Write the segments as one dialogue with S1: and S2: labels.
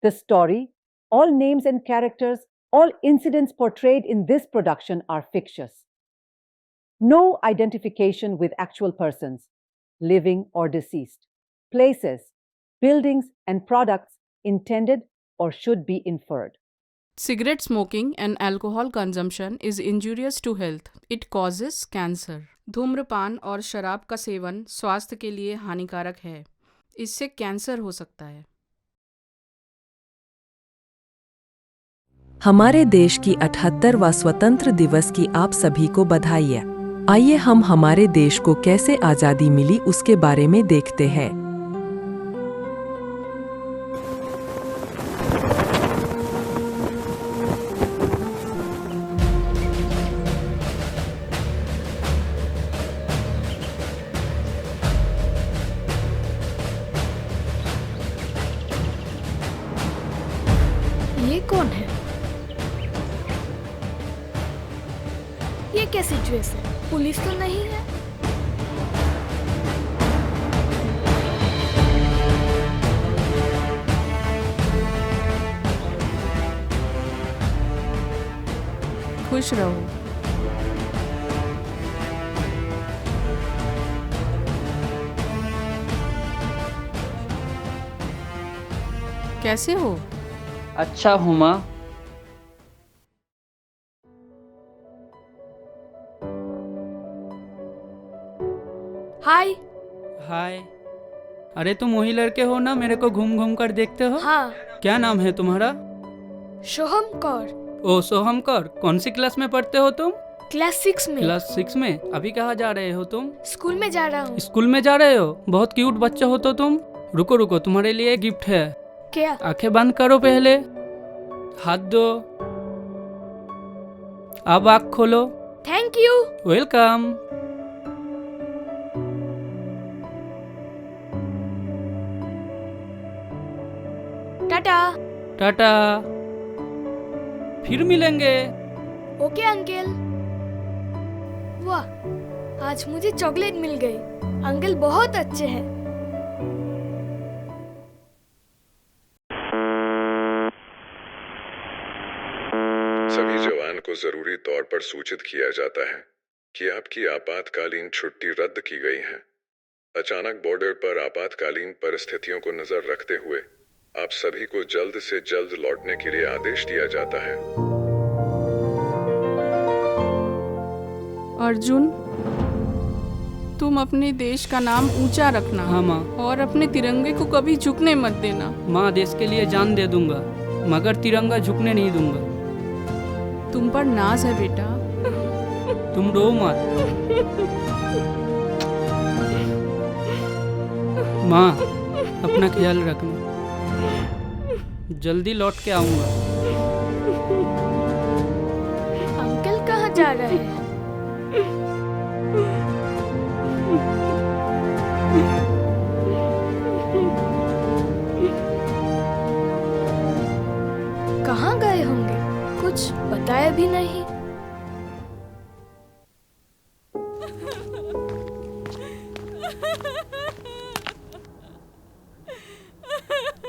S1: The story, all names and characters, all incidents portrayed in this production are fictitious. No identification with actual persons, living or deceased, places, buildings, and products intended or should be inferred.
S2: Cigarette smoking and alcohol consumption is injurious to health. It causes cancer. धूम्रपान और शराब का seven स्वास्थ्य के लिए हानिकारक है. इससे कैंसर हो सकता है.
S3: हमारे देश की 78वां स्वतंत्र दिवस की आप सभी को बधाई है. आइए हम हमारे देश को कैसे आज़ादी मिली उसके बारे में देखते हैं.
S4: ये कौन है? ये कैसी ड्रेस है? पुलिस तो नहीं है?
S2: खुश रहो. कैसे हो?
S5: अच्छा हूँ माँ.
S4: हाय.
S5: हाय. अरे तुम वही लड़के हो ना, मेरे को घूम घूम कर देखते हो.
S4: हाँ.
S5: क्या नाम है तुम्हारा?
S4: सोहम कौर.
S5: ओ सोहम कौर. कौन सी क्लास में पढ़ते हो तुम?
S4: क्लास 6 में.
S5: क्लास 6 में. अभी कहाँ जा रहे हो तुम?
S4: स्कूल में जा रहा हूँ.
S5: स्कूल में जा रहे हो? बहुत क्यूट बच्चे हो तो तुम. रुको रुको, तुम्हारे लिए गिफ्ट है.
S4: क्या?
S5: आंखें बंद करो, पहले हाथ दो. अब आँख खोलो.
S4: Thank you.
S5: Welcome.
S4: Tata.
S5: Tata. फिर मिलेंगे.
S4: Okay uncle. वाह, आज मुझे चॉकलेट मिल गई. अंकल बहुत अच्छे हैं.
S6: सभी जवान को जरूरी तौर पर सूचित किया जाता है कि आपकी आपातकालीन छुट्टी रद्द की गई है. अचानक बॉर्डर पर आपातकालीन परिस्थितियों को नजर रखते हुए आप सभी को जल्द से जल्द लौटने के लिए आदेश दिया जाता है.
S2: अर्जुन, तुम अपने देश का नाम ऊंचा रखना.
S5: हाँ माँ.
S2: और अपने तिरंगे को कभी झुकने मत देना.
S5: माँ, देश के लिए जान दे दूंगा, मगर तिरंगा झुकने नहीं दूंगा.
S2: तुम पर नाज है बेटा.
S5: तुम रो मत. माँ, अपना ख्याल रखना. जल्दी लौट के आऊंगा.
S4: अंकल कहाँ जा रहे हैं? कहाँ गए होंगे? कुछ बताया भी नहीं.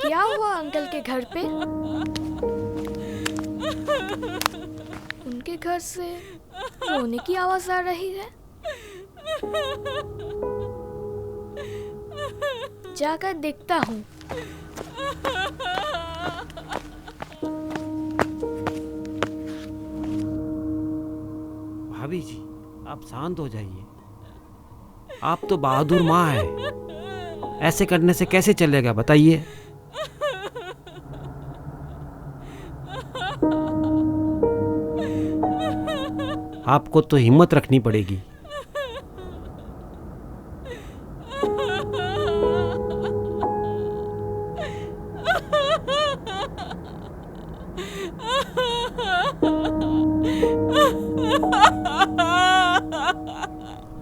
S4: क्या हुआ अंकल के घर पे? उनके घर से रोने की आवाज आ रही है. जाकर देखता हूँ.
S7: भाभी जी, आप शांत हो जाइए. आप तो बहादुर माँ है. ऐसे करने से कैसे चलेगा बताइए. आपको तो हिम्मत रखनी पड़ेगी.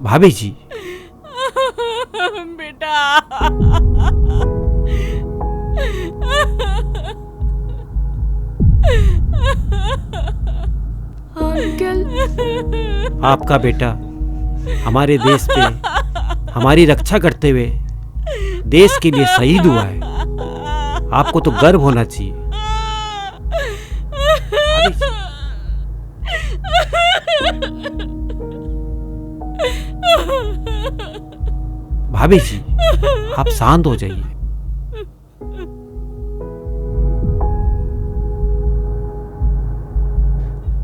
S7: भाभी जी.
S2: बेटा.
S4: अंकल.
S7: आपका बेटा हमारे देश पे हमारी रक्षा करते हुए देश के लिए शहीद हुआ है. आपको तो गर्व होना चाहिए। भाभी जी, भाभी जी, आप शांत हो जाइए।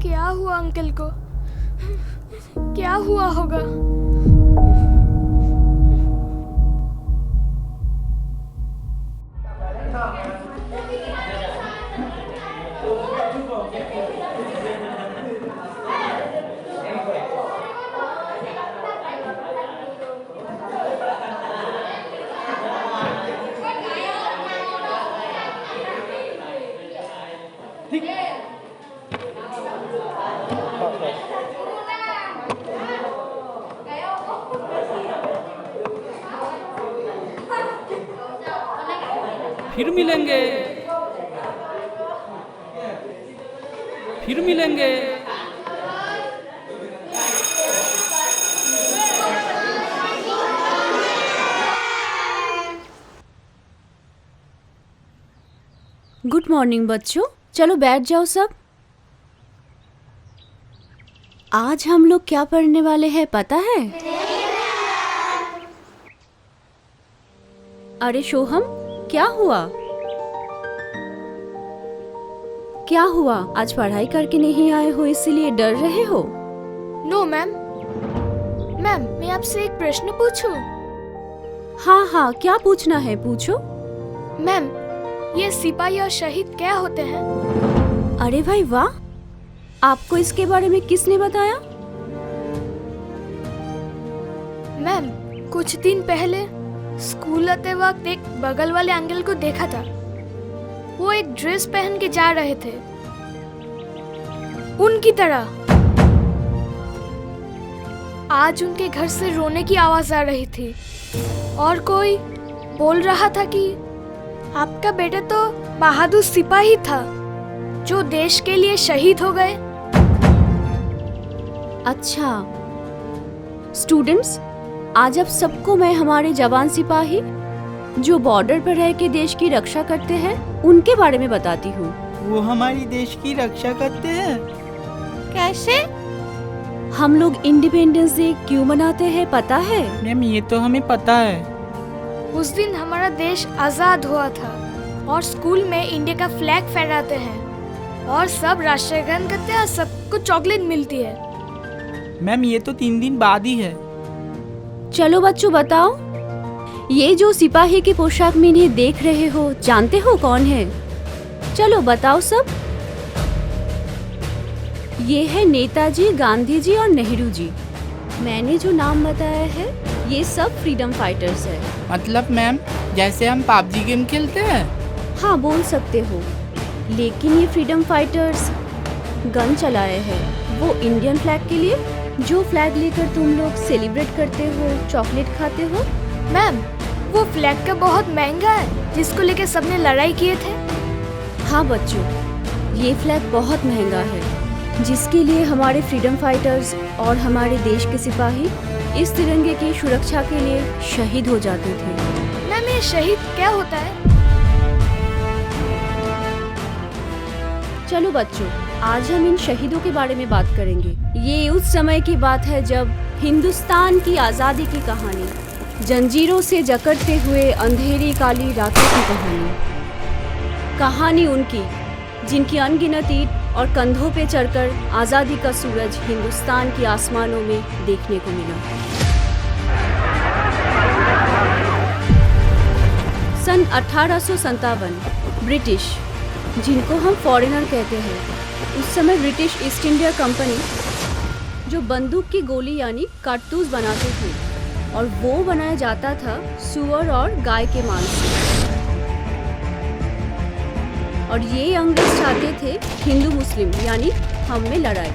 S4: क्या हुआ अंकल को? क्या हुआ होगा?
S5: फिर मिलेंगे, फिर मिलेंगे।
S8: गुड मॉर्निंग बच्चों, चलो बैठ जाओ सब। आज हम लोग क्या पढ़ने वाले हैं पता है? अरे सोहम, क्या हुआ? क्या हुआ? आज पढ़ाई करके नहीं आए हो इसलिए डर रहे हो?
S4: No ma'am. मैम, मैं आपसे एक प्रश्न पूछूं?
S8: हाँ हाँ, क्या पूछना है पूछो।
S4: मैम, ये सिपाही और शहीद क्या होते हैं?
S8: अरे भाई वाह, आपको इसके बारे में किसने बताया?
S4: मैम, कुछ दिन पहले स्कूल आते वक्त एक बगल वाले अंकल को देखा था। वो एक ड्रेस पहन के जा रहे थे, उनकी तरह। आज उनके घर से रोने की आवाज आ रही थी और कोई बोल रहा था कि आपका बेटा तो बहादुर सिपाही था जो देश के लिए शहीद हो गए।
S8: अच्छा स्टूडेंट्स, आज आप सबको मैं हमारे जवान सिपाही जो बॉर्डर पर रह के देश की रक्षा करते हैं उनके बारे में बताती हूँ।
S9: वो हमारी देश की रक्षा करते हैं?
S4: कैसे?
S8: हम लोग इंडिपेंडेंस डे क्यों मनाते हैं पता है?
S9: मैम, ये तो हमें पता है।
S4: उस दिन हमारा देश आजाद हुआ था और स्कूल में इंडिया का फ्लैग फहराते हैं और सब राष्ट्रगान करते हैं, सबको चॉकलेट मिलती है।
S9: मैम, ये तो 3 दिन बाद ही है।
S8: चलो बच्चों बताओ, ये जो सिपाही की पोशाक में इन्हें देख रहे हो जानते हो कौन है? चलो बताओ सब। ये है नेताजी, गांधी जी और नेहरू जी। मैंने जो नाम बताया है ये सब फ्रीडम फाइटर्स है।
S9: मतलब मैम, जैसे हम पबजी गेम खेलते हैं?
S8: हाँ बोल सकते हो, लेकिन ये फ्रीडम फाइटर्स गन चलाए हैं वो इंडियन फ्लैग के लिए, जो फ्लैग लेकर तुम लोग सेलिब्रेट करते हो, चॉकलेट खाते हो।
S4: मैम, वो फ्लैग का बहुत महंगा है जिसको लेकर सबने लड़ाई किए थे।
S8: हाँ बच्चों, ये फ्लैग बहुत महंगा है जिसके लिए हमारे फ्रीडम फाइटर्स और हमारे देश के सिपाही इस तिरंगे की सुरक्षा के लिए शहीद हो जाते थे।
S4: मैम, ये शहीद क्या होता है?
S8: चलो बच्चों, आज हम इन शहीदों के बारे में बात करेंगे। ये उस समय की बात है जब हिंदुस्तान की आज़ादी की कहानी, जंजीरों से जकड़ते हुए अंधेरी काली रातों की कहानी उनकी जिनकी अनगिनत ईंट और कंधों पे चढ़कर आज़ादी का सूरज हिंदुस्तान के आसमानों में देखने को मिला। सन 1857 ब्रिटिश, जिनको हम फॉरेनर कहते हैं, उस समय ब्रिटिश ईस्ट इंडिया कंपनी जो बंदूक की गोली यानी कारतूस बनाते थे और वो बनाया जाता था सुअर और गाय के मांस से। और ये अंग्रेज चाहते थे हिंदू मुस्लिम यानी हम में लड़ाई।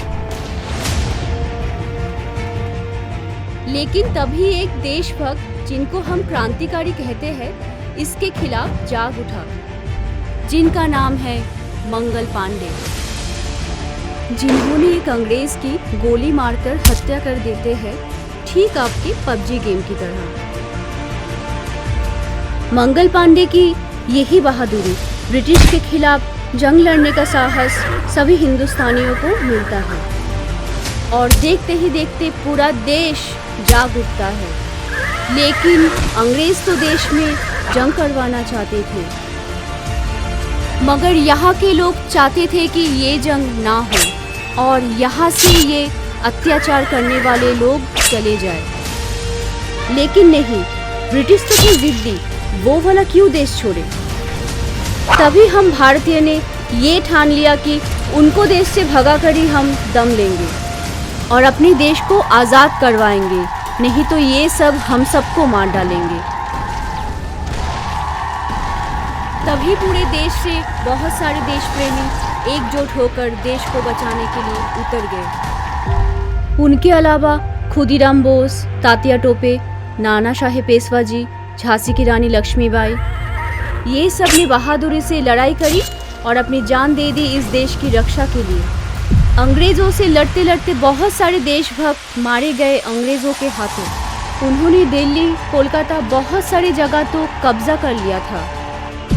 S8: लेकिन तभी एक देशभक्त जिनको हम क्रांतिकारी कहते हैं इसके खिलाफ जाग उठा, जिनका नाम है मंगल पांडे, जिन्होंने एक अंग्रेज की गोली मारकर हत्या कर देते हैं, ठीक आपके पबजी गेम की तरह। मंगल पांडे की यही बहादुरी ब्रिटिश के खिलाफ जंग लड़ने का साहस सभी हिंदुस्तानियों को मिलता है और देखते ही देखते पूरा देश जाग उठता है। लेकिन अंग्रेज तो देश में जंग करवाना चाहते थे, मगर यहाँ के लोग चाहते थे कि ये जंग ना हो और यहाँ से ये अत्याचार करने वाले लोग चले जाए। लेकिन नहीं, ब्रिटिश तो थे जिद्दी, वो वाला क्यों देश छोड़े। तभी हम भारतीय ने ये ठान लिया कि उनको देश से भगा कर ही हम दम लेंगे और अपने देश को आज़ाद करवाएंगे, नहीं तो ये सब हम सबको मार डालेंगे। तभी पूरे देश से बहुत सारे देश प्रेमी एकजुट होकर देश को बचाने के लिए उतर गए। उनके अलावा खुदीराम बोस, तात्या टोपे, नाना साहेब पेशवा जी, झांसी की रानी लक्ष्मीबाई, ये सब ने बहादुरी से लड़ाई करी और अपनी जान दे दी इस देश की रक्षा के लिए। अंग्रेज़ों से लड़ते लड़ते बहुत सारे देशभक्त मारे गए अंग्रेज़ों के हाथों। उन्होंने दिल्ली, कोलकाता, बहुत सारी जगह तो कब्जा कर लिया था।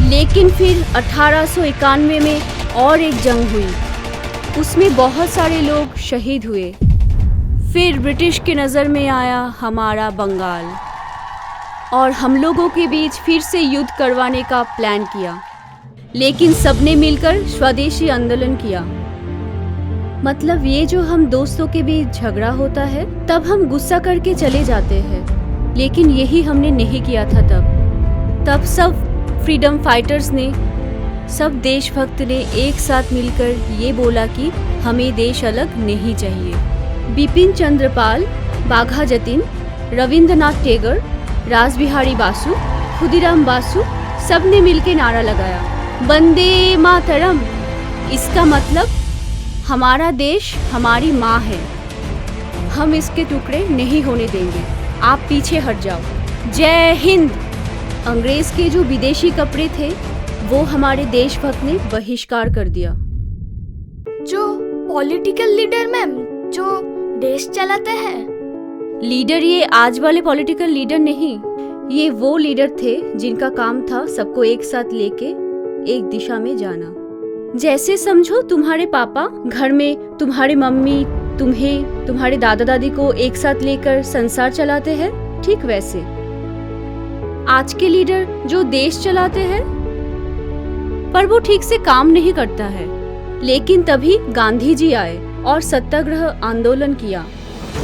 S8: लेकिन फिर 1891 में और एक जंग हुई, उसमें बहुत सारे लोग शहीद हुए। फिर ब्रिटिश की नज़र में आया हमारा बंगाल और हम लोगों के बीच फिर से युद्ध करवाने का प्लान किया। लेकिन सबने मिलकर स्वदेशी आंदोलन किया। मतलब ये जो हम दोस्तों के बीच झगड़ा होता है तब हम गुस्सा करके चले जाते हैं, लेकिन यही हमने नहीं किया था। तब सब फ्रीडम फाइटर्स ने, सब देशभक्त ने एक साथ मिलकर ये बोला कि हमें देश अलग नहीं चाहिए। बिपिन चंद्र पाल, बाघा जतीन, रविंद्रनाथ टैगोर, रासबिहारी बासु, खुदीराम बासु, सब ने मिलकर नारा लगाया, वंदे मातरम। इसका मतलब हमारा देश हमारी माँ है, हम इसके टुकड़े नहीं होने देंगे, आप पीछे हट जाओ, जय हिंद। अंग्रेज के जो विदेशी कपड़े थे वो हमारे देशभक्त ने बहिष्कार कर दिया।
S4: जो पॉलिटिकल लीडर मैम, जो देश चलाते हैं।
S8: लीडर ये आज वाले पॉलिटिकल लीडर नहीं, ये वो लीडर थे जिनका काम था सबको एक साथ लेके एक दिशा में जाना। जैसे समझो तुम्हारे पापा घर में तुम्हारे मम्मी, तुम्हें, तुम्हारे दादा दादी को एक साथ लेकर संसार चलाते हैं, ठीक वैसे आज के लीडर जो देश चलाते हैं, पर वो ठीक से काम नहीं करता है। लेकिन तभी गांधी जी आए और सत्याग्रह आंदोलन किया।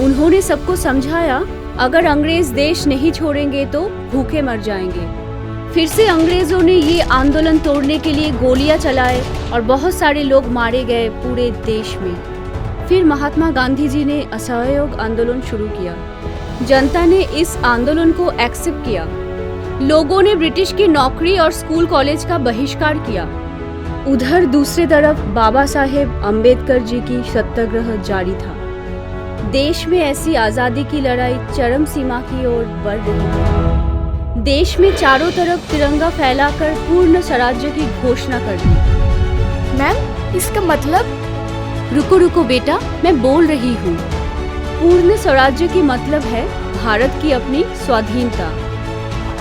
S8: उन्होंने सबको समझाया अगर अंग्रेज देश नहीं छोड़ेंगे तो भूखे मर जाएंगे। फिर से अंग्रेजों ने ये आंदोलन तोड़ने के लिए गोलियां चलाए और बहुत सारे लोग मारे गए पूरे देश में। फिर महात्मा गांधी जी ने असहयोग आंदोलन शुरू किया। जनता ने इस आंदोलन को एक्सेप्ट किया। लोगों ने ब्रिटिश की नौकरी और स्कूल कॉलेज का बहिष्कार किया। उधर दूसरी तरफ बाबा साहेब अम्बेडकर जी की सत्याग्रह जारी था। देश में ऐसी आज़ादी की लड़ाई चरम सीमा की ओर बढ़ रही है। देश में चारों तरफ तिरंगा फैलाकर पूर्ण स्वराज्य की घोषणा कर दी।
S4: मैम, इसका मतलब?
S8: रुको रुको बेटा, मैं बोल रही हूँ। पूर्ण स्वराज्य की मतलब है भारत की अपनी स्वाधीनता।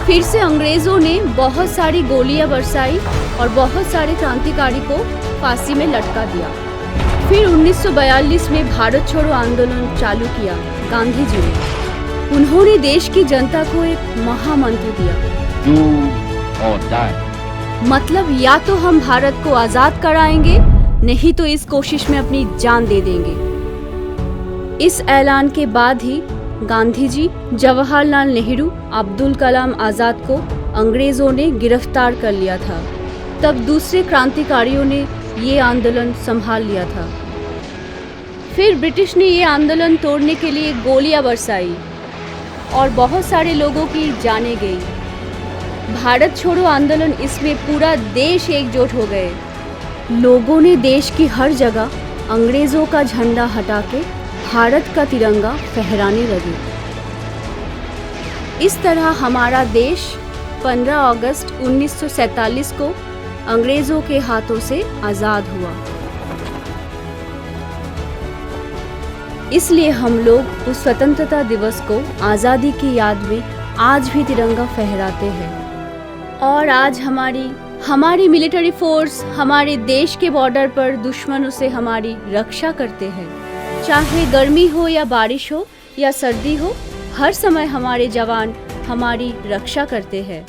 S8: फिर से अंग्रेजों ने बहुत सारी गोलियां बरसाई और बहुत सारे क्रांतिकारी को फांसी में लटका दिया। फिर 1942 में भारत छोड़ो आंदोलन चालू किया गांधी जी ने। उन्होंने देश की जनता को एक महामंत्र दिया,
S10: Do or die।
S8: मतलब या तो हम भारत को आजाद कराएंगे, नहीं तो इस कोशिश में अपनी जान दे देंगे। इस ऐलान के बाद ही गांधी जी, जवाहरलाल नेहरू, अब्दुल कलाम आजाद को अंग्रेजों ने गिरफ्तार कर लिया था। तब दूसरे क्रांतिकारियों ने ये आंदोलन संभाल लिया था। फिर ब्रिटिश ने ये आंदोलन तोड़ने के लिए गोलियां बरसाई और बहुत सारे लोगों की जानें गई। भारत छोड़ो आंदोलन, इसमें पूरा देश एकजुट हो गए। लोगों ने देश की हर जगह अंग्रेजों का झंडा हटा के भारत का तिरंगा फहराने लगे। इस तरह हमारा देश 15 अगस्त 1947 को अंग्रेजों के हाथों से आज़ाद हुआ। इसलिए हम लोग उस स्वतंत्रता दिवस को आज़ादी की याद में आज भी तिरंगा फहराते हैं। और आज हमारी हमारी मिलिट्री फोर्स हमारे देश के बॉर्डर पर दुश्मनों से हमारी रक्षा करते हैं। चाहे गर्मी हो या बारिश हो या सर्दी हो, हर समय हमारे जवान हमारी रक्षा करते हैं।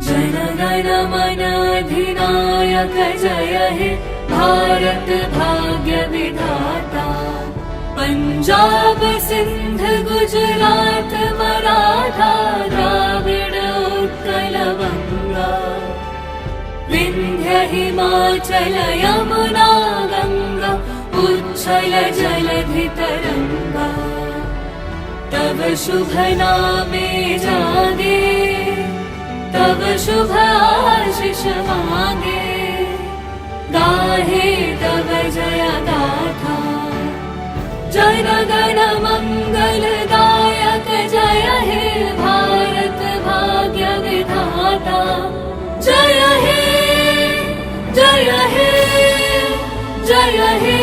S11: जन गण मन अधिनायक जय हे भारत भाग्य विधाता। पंजाब सिंध गुजरात मराठा द्राविड़ उत्कल बंगा। विंध्य हिमाचल यमुना गंगा उच्छल जलधि तरंगा। तब शुभ नामे जागे, तब शुभ आशीष मांगे। गाहे तब जय गाथा, जन गण मंगल दायक जय हे भारत भाग्य विधाता। जय हे जय हे जय हे